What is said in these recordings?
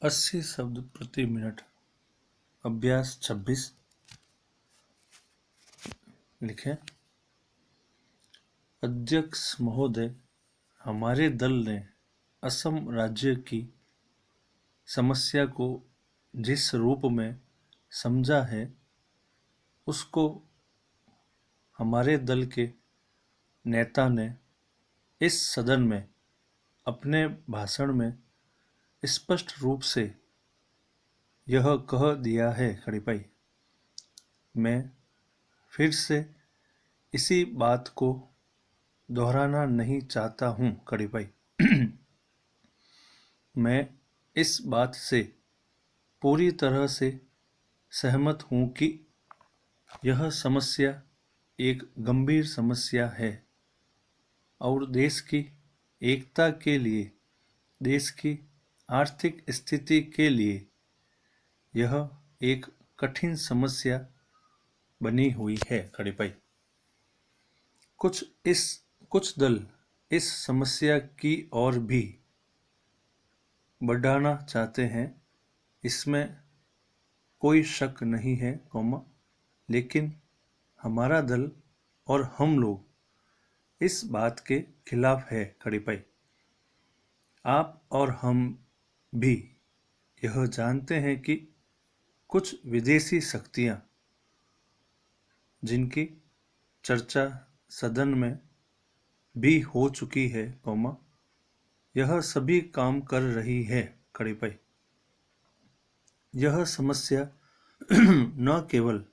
80 शब्द प्रति मिनट। अभ्यास 26। लिखें, अध्यक्ष महोदय, हमारे दल ने असम राज्य की समस्या को जिस रूप में समझा है उसको हमारे दल के नेता ने इस सदन में अपने भाषण में स्पष्ट रूप से यह कह दिया है। खड़ीपाई, मैं फिर से इसी बात को दोहराना नहीं चाहता हूँ। खड़ीपाई, मैं इस बात से पूरी तरह से सहमत हूँ कि यह समस्या एक गंभीर समस्या है और देश की एकता के लिए, देश की आर्थिक स्थिति के लिए यह एक कठिन समस्या बनी हुई है। खड़ीपाई, कुछ दल इस समस्या की ओर भी बढ़ाना चाहते हैं, इसमें कोई शक नहीं है, लेकिन हमारा दल और हम लोग इस बात के खिलाफ है। खड़ीपाई, आप और हम भी यह जानते हैं कि कुछ विदेशी शक्तियां, जिनकी चर्चा सदन में भी हो चुकी है, यह सभी काम कर रही है। खड़ीपाई, यह समस्या न केवल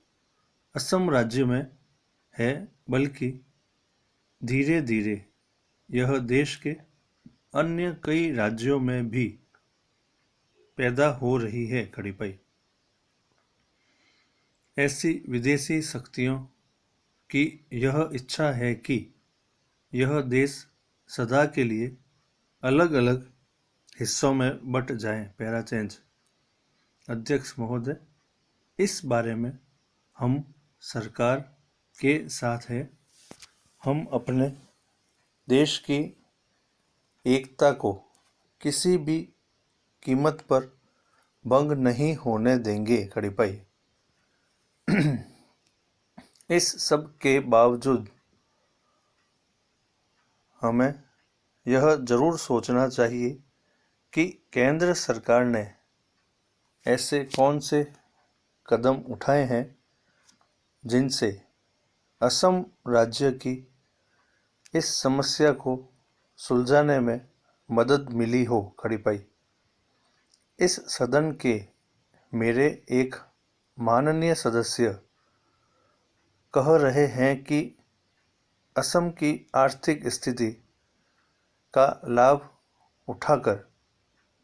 असम राज्य में है बल्कि धीरे धीरे यह देश के अन्य कई राज्यों में भी पैदा हो रही है। खड़ीपाई, ऐसी विदेशी शक्तियों की यह इच्छा है कि यह देश सदा के लिए अलग अलग हिस्सों में बट जाए। Para change. अध्यक्ष महोदय, इस बारे में हम सरकार के साथ हैं। हम अपने देश की एकता को किसी भी कीमत पर भंग नहीं होने देंगे। खड़ीपाई, इस सब के बावजूद हमें यह जरूर सोचना चाहिए कि केंद्र सरकार ने ऐसे कौन से कदम उठाए हैं जिनसे असम राज्य की इस समस्या को सुलझाने में मदद मिली हो। खड़ीपाई, इस सदन के मेरे एक माननीय सदस्य कह रहे हैं कि असम की आर्थिक स्थिति का लाभ उठाकर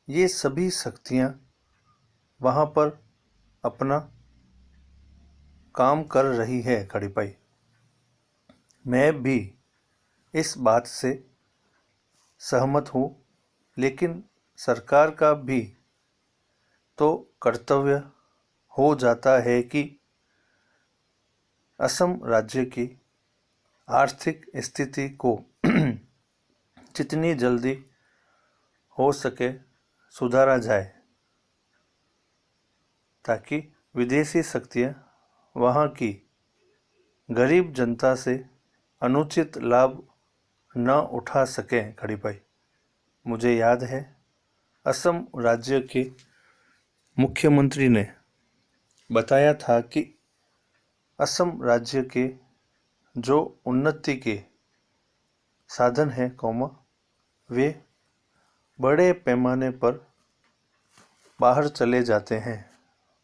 ये सभी शक्तियां वहां पर अपना काम कर रही है। खड़ीपाई, मैं भी इस बात से सहमत हूँ, लेकिन सरकार का भी तो कर्तव्य हो जाता है कि असम राज्य की आर्थिक स्थिति को जितनी जल्दी हो सके सुधारा जाए, ताकि विदेशी शक्तियां वहां की गरीब जनता से अनुचित लाभ न उठा सकें। खड़ीपाई, मुझे याद है असम राज्य के मुख्यमंत्री ने बताया था कि असम राज्य के जो उन्नति के साधन हैं, वे बड़े पैमाने पर बाहर चले जाते हैं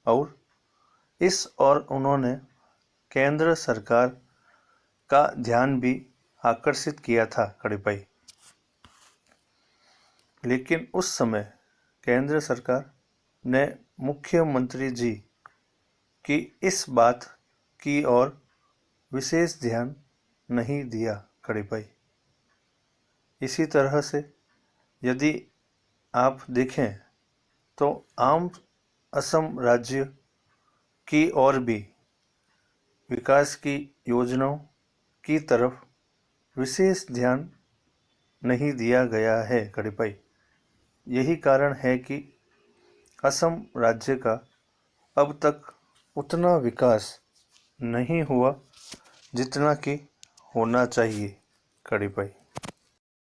और इस और उन्होंने केंद्र सरकार का ध्यान भी आकर्षित किया था। खड़ीपाई, लेकिन उस समय केंद्र सरकार ने मुख्यमंत्री जी की इस बात की ओर विशेष ध्यान नहीं दिया। खड़ीपाई, इसी तरह से यदि आप देखें तो आम असम राज्य की ओर भी विकास की योजनाओं की तरफ विशेष ध्यान नहीं दिया गया है। खड़ीपाई, यही कारण है कि असम राज्य का अब तक उतना विकास नहीं हुआ जितना कि होना चाहिए। कड़ी भाई।